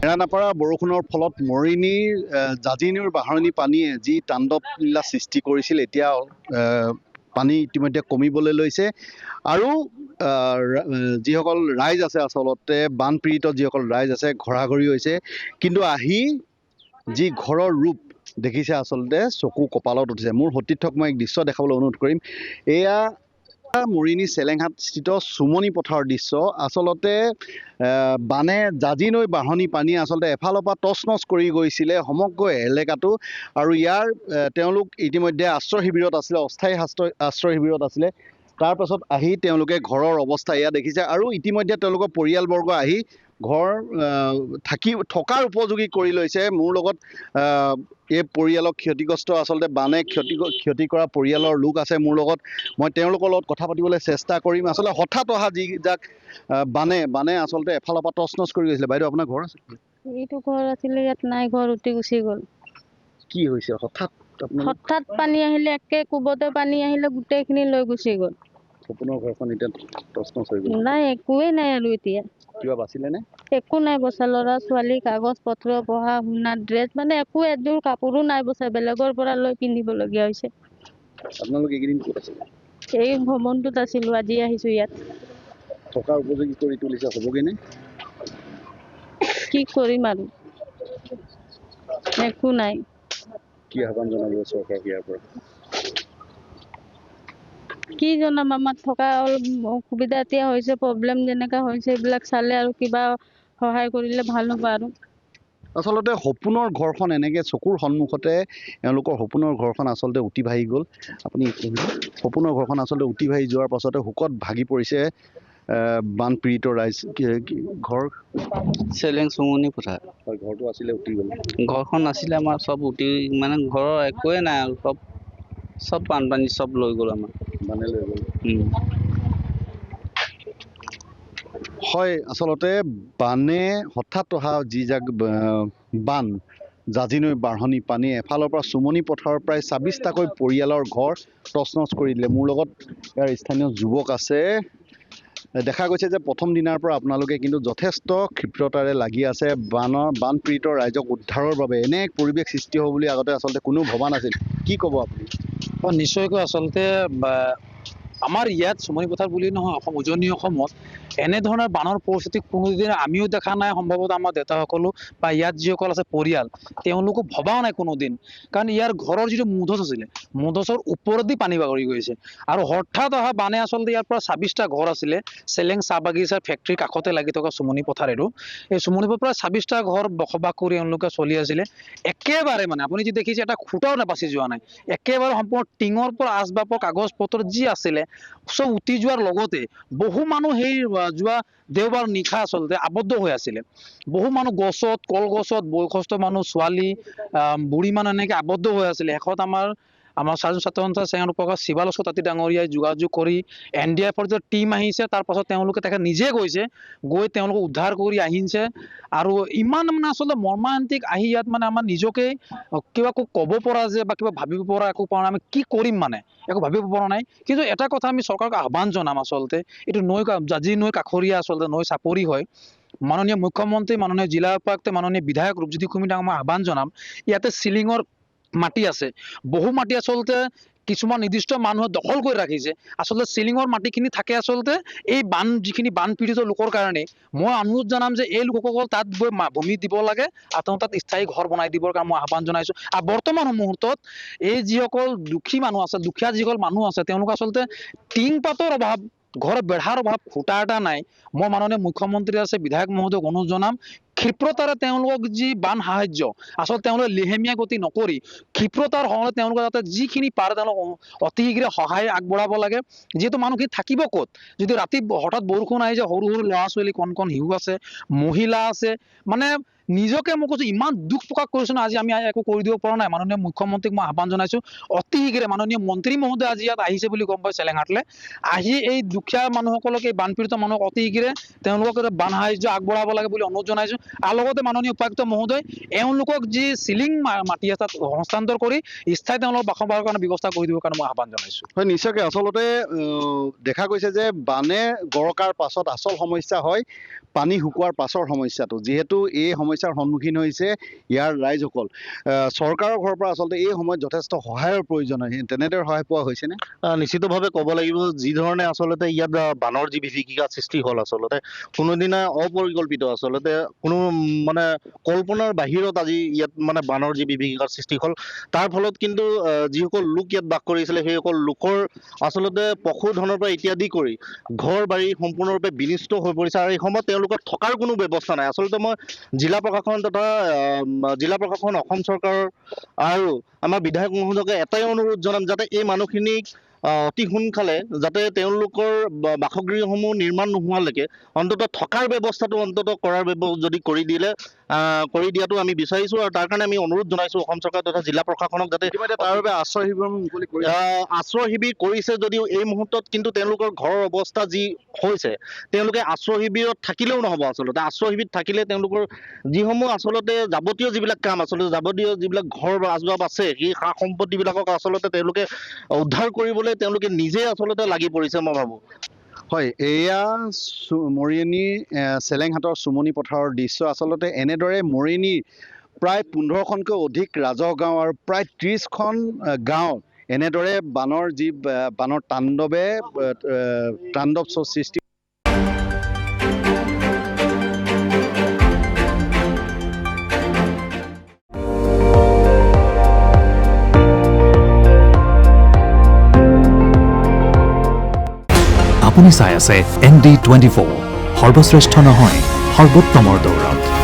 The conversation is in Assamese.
নেৰানেপেৰা বৰষুণৰ ফলত মৰিনীৰ জাঁজি নৈৰ বাঢ়নি পানীয়ে যি তাণ্ডৱ লীলা সৃষ্টি কৰিছিল এতিয়া পানী ইতিমধ্যে কমিবলৈ লৈছে আৰু যিসকল ৰাইজ আছে আচলতে বানপীড়িত যিসকল ৰাইজ আছে ঘৰাঘৰি হৈছে কিন্তু আহি যি ঘৰৰ ৰূপ দেখিছে আচলতে চকু কপালত উঠিছে। মোৰ সতীৰ্থক মই এক দৃশ্য দেখাবলৈ অনুৰোধ কৰিম। এয়া মৰিনী চেলেংহাট স্থিত চুমনি পথাৰৰ দৃশ্য। আচলতে বানে জাঁজি নৈ বাঢ়নি পানীয়ে আচলতে এফালৰ পৰা টচ নচ কৰি গৈছিলে সমগ্ৰ এলেকাটো আৰু ইয়াৰ তেওঁলোক ইতিমধ্যে আশ্ৰয় শিবিৰত আছিলে, অস্থায়ী আশ্ৰয় শিবিৰত আছিলে। তাৰ পাছত আহি তেওঁলোকে ঘৰৰ অৱস্থা এয়া দেখিছে আৰু ইতিমধ্যে তেওঁলোকৰ পৰিয়ালবৰ্গ আহি ঘৰ থকাৰ উপযোগী কৰি লৈছে। মোৰ লগত এই পৰিয়ালক ক্ষতিগ্ৰস্ত আচলতে বানে ক্ষতি কৰা পৰিয়ালৰ লোক আছে মোৰ লগত। মই তেওঁলোকৰ লগত কথা পাতিবলৈ চেষ্টা কৰিম। আচলতে হঠাৎ অহা যিজাক বানে আচলতে এফালৰ পৰা টচ নচ কৰি গৈছিলে। বাইদেউ আপোনাৰ ঘৰ আছে? এইটো ঘৰ আছিলে, ইয়াত নাই, ঘৰ উটি গুচি গ'ল। কি হৈছে হঠাৎ? হঠাৎ পানী আহিলে, একে কোবতে পানী আহিলে, গোটেইখিনি লৈ গুচি গ'ল। সপোনৰ ঘৰখন এতিয়া টচ নচ হৈ গ'ল। নাই, একোৱেই নাই আৰু এতিয়া। কিবা বাচিলে নে? একো নাই বচা। ল'ৰা ছোৱালী কাগজ পত্ৰ, পঢ়া শুনা, ড্ৰেছ, মানে একো এযোৰ কাপোৰো নাই বচা। বেলেগৰ পৰা লৈ পিন্ধিবলগীয়া হৈছে। আপোনালোক এইকেইদিন ক'ত আছিলে? এই ভ্ৰমণটোত আছিলো, আজি আহিছো ইয়াত। থকাৰ উপযোগী কৰি তুলিছে, হ'বগৈ নে? কি কৰিম আৰু, একো নাই। কি আহ্বান জনাব চৰকাৰক ইয়াৰ পৰা? কি জনাম, আমাৰ থকা অলপ অসুবিধা এতিয়া হৈছে, প্ৰব্লেম যেনেকা হৈছে এইবিলাক চালে আৰু কিবা সহায় কৰিলে ভাল হ'ব আৰু। আচলতে সপোনৰ ঘৰখন এনেকৈ চকুৰ সন্মুখতে এওঁলোকৰ সপোনৰ ঘৰখন আচলতে উটি ভাহি গ'ল। আপুনি সপোনৰ ঘৰখন আচলতে উটি ভাহি যোৱাৰ পাছতে শোকত ভাগি পৰিছে বানপীড়িত ৰাইজ। ঘৰ চেলেং চুমনি পথাৰ। হয়, ঘৰটো আছিলে উটি গ'ল। ঘৰখন আছিলে আমাৰ, চব উটি, মানে ঘৰৰ একোৱে নাই আৰু, চব বানপানী চব লৈ গ'ল আমাৰ। বানে লৈ গ'ল। হয়, আচলতে বানে হঠাৎ অহা যিজাক বান জাঁজি নৈ বাঢ়নি পানী এফালৰ পৰা চুমনি পথাৰৰ প্ৰায় ২৬টাকৈ পৰিয়ালৰ ঘৰ তছনছ কৰি দিলে। মোৰ লগত ইয়াৰ স্থানীয় যুৱক আছে। দেখা গৈছে যে প্ৰথম দিনাৰ পৰা আপোনালোকে কিন্তু যথেষ্ট ক্ষিপ্ৰতাৰে লাগি আছে বানপীড়িত ৰাইজক উদ্ধাৰৰ বাবে। এনে এক পৰিৱেশ সৃষ্টি হ'ব বুলি আগতে আচলতে কোনেও ভবা নাছিল। কি ক'ব আপুনি? নিশ্চয়কৈ আচলতে আমাৰ ইয়াত চুমনি পথাৰ বুলি নহয়, উজনি অসমত এনেধৰণৰ বানৰ পৰিস্থিতি কোনোদিন আমিও দেখা নাই, সম্ভৱতঃ আমাৰ দেউতাসকলো বা ইয়াত যিসকল আছে পৰিয়াল তেওঁলোকো ভবাও নাই কোনোদিন। কাৰণ ইয়াৰ ঘৰৰ যিটো মুধচ আছিলে, মুধচৰ ওপৰেদি পানী বাগৰি গৈছে আৰু হঠাৎ অহা বানে আচলতে ইয়াৰ পৰা ২৬টা ঘৰ আছিলে চেলেং চাহ বাগিচাৰ ফেক্টৰীৰ কাষতে লাগি থকা চুমনি পথাৰ। এই চুমনি পথাৰ প্ৰায় ২৬টা ঘৰ বসবাস কৰি এওঁলোকে চলি আছিলে। একেবাৰে মানে আপুনি যি দেখিছে এটা খুটাও নাবাচি যোৱা নাই, একেবাৰে সম্পূৰ্ণ টিঙৰ পৰা আচবাবৰ কাগজ পত্ৰ যি আছিলে চব উটি যোৱাৰ লগতে বহু মানুহ সেই যোৱা দেওবাৰ নিশা আচলতে আবদ্ধ হৈ আছিলে। বহু মানুহ গছত, কলগছত, বয়সস্থ মানুহ, ছোৱালী, বুঢ়ী মানুহ এনেকে আবদ্ধ হৈ আছিলে। শেষত আমাৰ ছাত্ৰ সন্থা চেঙাৰপথাৰ শিৱালক্ষ্য তাঁতী ডাঙৰীয়াই যোগাযোগ কৰি NDRFৰ যে টিম আহিছে, তাৰ পাছত তেওঁলোকে তেখেত নিজে গৈছে, গৈ তেওঁলোকক উদ্ধাৰ কৰি আহিছে। আৰু ইমান মানে আচলতে মৰ্মান্তিক আহি ইয়াত মানে আমাৰ নিজকে কিবা ক'ব পৰা যে বা কিবা ভাবিব পৰা একো পৰা নাই, আমি কি কৰিম মানে একো ভাবিব পৰা নাই। কিন্তু এটা কথা আমি চৰকাৰক আহ্বান জনাম, আচলতে এইটো জাঁজি নৈ কাষৰীয়া, আচলতে নৈ চাপৰি হয়। মাননীয় মুখ্যমন্ত্ৰী, মাননীয় জিলা উপায়ুক্ত, মাননীয় বিধায়ক ৰূপজ্যোতি কুৰ্মীক মই আহ্বান জনাম, ইয়াতে চিলিঙৰ মাটি আছে, বহু মাটি আচলতে কিছুমান নিৰ্দিষ্ট মানুহে দখল কৰি ৰাখিছে। আচলতে চিলিঙৰ মাটিখিনি থাকে আচলতে এই যিখিনি বানপীড়িত লোকৰ কাৰণে। মই অনুৰোধ জনাম যে এই লোকসকল তাত গৈ ভূমি দিব লাগে আৰু তেওঁ তাত স্থায়ী ঘৰ বনাই দিবৰ কাৰণে মই আহ্বান জনাইছো। আৰু বৰ্তমান মুহূৰ্তত এই যিসকল দুখী মানুহ আছে, দুখীয়া যিসকল মানুহ আছে, তেওঁলোক আচলতে টিং পাতৰ অভাৱ, ঘৰ বেঢ়াৰ অভাৱ, খুঁটা এটা নাই। মই মাননীয় মুখ্যমন্ত্ৰী আছে, বিধায়ক মহোদয়ক অনুৰোধ জনাম, ক্ষিপ্ৰতাৰে তেওঁলোকক যি বান সাহায্য আচলতে তেওঁলোকে লেহেমীয়া গতি নকৰি ক্ষিপ্ৰতাৰ সহায়ত তেওঁলোকে যাতে যিখিনি পাৰে তেওঁলোক অতি শীঘ্ৰে সহায় আগবঢ়াব লাগে। যিহেতু মানুহখিনি থাকিব ক'ত যদি ৰাতি হঠাৎ বৰষুণ আহি যায়, সৰু সৰু ল'ৰা ছোৱালী, কণ কণ শিশু আছে, মহিলা আছে, মানে নিজকে মই কৈছো ইমান দুখ প্ৰকাশ কৰিছো ন, আজি আমি একো কৰি দিব পৰা নাই। মাননীয় মুখ্যমন্ত্ৰীক মই আহ্বান জনাইছো, অতি শীঘ্ৰে মাননীয় মন্ত্ৰী মহোদয় আজি ইয়াত আহিছে বুলি গম পাই চেলেঙাটলে, আহি এই দুখীয়া মানুহসকলক, এই বানপীড়িত মানুহক অতি শীঘ্ৰে তেওঁলোকক বান সাহায্য আগবঢ়াব লাগে বুলি অনুৰোধ জনাইছো। আৰু লগতে মাননীয় উপায়ুক্ত মহোদয় এওঁলোকক যি চিলিং মাটি আছে তাত হস্তান্তৰ কৰি স্থায়ী তেওঁলোকক বাসবাসৰ কাৰণে ব্যৱস্থা কৰি দিবৰ কাৰণে মই আহ্বান জনাইছো। হয়, নিশ্চয়কৈ। আচলতে দেখা গৈছে যে বানে গৰকাৰ পাছত আচল সমস্যা হয় পানী শুকোৱাৰ পাছৰ সমস্যাটো। যিহেতু এই সমস্যা সমস্যাৰ সন্মুখীন হৈছে ইয়াৰ ৰাইজসকল। চৰকাৰৰ ঘৰৰ পৰা আচলতে এই সময়ত যথেষ্ট সহায়ৰ প্ৰয়োজন হয়, তেনেদৰে সহায় পোৱা হৈছেনে? নিশ্চিতভাৱে ক'ব লাগিব যি ধৰণে আচলতে ইয়াত বানৰ যি বিভীষিকা সৃষ্টি হ'ল আচলতে কোনোদিনা অপৰিকল্পিত আচলতে কোনো মানে কল্পনাৰ বাহিৰত আজি ইয়াত মানে বানৰ যি বিভীষিকাৰ সৃষ্টি হ'ল তাৰ ফলত কিন্তু যিসকল লোক ইয়াত বাস কৰিছিলে সেইসকল লোকৰ আচলতে পশুধনৰ পৰা ইত্যাদি কৰি ঘৰ বাৰী সম্পূৰ্ণৰূপে বিনষ্ট হৈ পৰিছে আৰু এই সময়ত তেওঁলোকৰ থকাৰ কোনো ব্যৱস্থা নাই। আচলতে মই জিলা প্ৰশাসন তথা অসম চৰকাৰৰ আৰু আমাৰ বিধায়ক মহোদয়কে এটাই অনুৰোধ জনাম যাতে এই মানুহখিনিক অতি সোনকালে যাতে তেওঁলোকৰ বাসগৃহসমূহ নিৰ্মাণ নোহোৱালৈকে অন্ততঃ থকাৰ ব্যৱস্থাটো অন্ততঃ যদি কৰি দিয়াটো আমি বিচাৰিছোঁ আৰু তাৰ কাৰণে আমি অনুৰোধ জনাইছোঁ অসম চৰকাৰ তথা জিলা প্ৰশাসনক যাতে ইতিমধ্যে তাৰ বাবে আশ্ৰয় শিবিৰ মুকলি কৰি আশ্ৰয় শিবিৰ কৰিছে যদিও এই মুহূৰ্তত কিন্তু তেওঁলোকৰ ঘৰৰ অৱস্থা যি হৈছে তেওঁলোকে আশ্ৰয় শিবিৰত থাকিলেও নহ'ব। আচলতে আশ্ৰয় শিবিৰত থাকিলে তেওঁলোকৰ যিসমূহ আচলতে যাৱতীয় যিবিলাক কাম আচলতে যাৱতীয় যিবিলাক ঘৰ বা আচবাব আছে সেই সা সম্পত্তিবিলাকক আচলতে তেওঁলোকে উদ্ধাৰ কৰিবলৈ তেওঁলোকে নিজে আচলতে লাগি পৰিছে মই ভাবোঁ। হয়, এয়া মৰিয়নি চেলেংহাটৰ চুমনি পথাৰৰ দৃশ্য। আচলতে এনেদৰে মৰিয়নিৰ প্ৰায় 15খনকৈ অধিক ৰাজহ গাঁও আৰু প্ৰায় 30খন গাঁও এনেদৰে বানৰ তাণ্ডৱ সৃষ্টি আপুনি চাই আছে ND24 সৰ্বশ্ৰেষ্ঠ নহয় সৰ্বোত্তমৰ দৌৰত।